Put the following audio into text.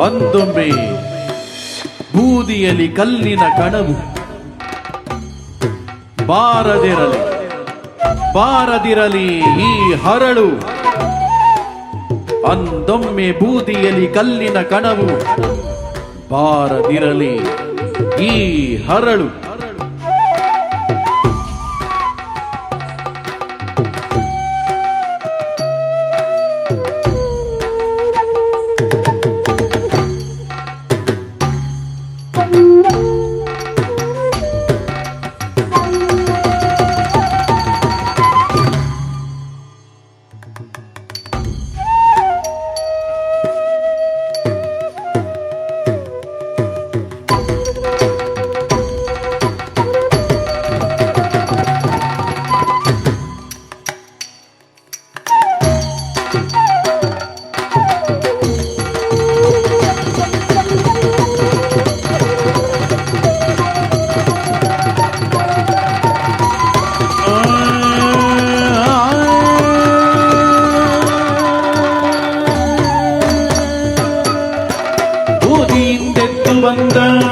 ಅಂದೊಮ್ಮೆ ಬೂದಿಯಲ್ಲಿ ಕಲ್ಲಿನ ಕಣವು ಬಾರದಿರಲಿ ಬಾರದಿರಲಿ ಈ ಹರಳು. ಅಂದೊಮ್ಮೆ ಬೂದಿಯಲ್ಲಿ ಕಲ್ಲಿನ ಕಣವು ಬಾರದಿರಲಿ ಈ ಹರಳು. ಬಂದ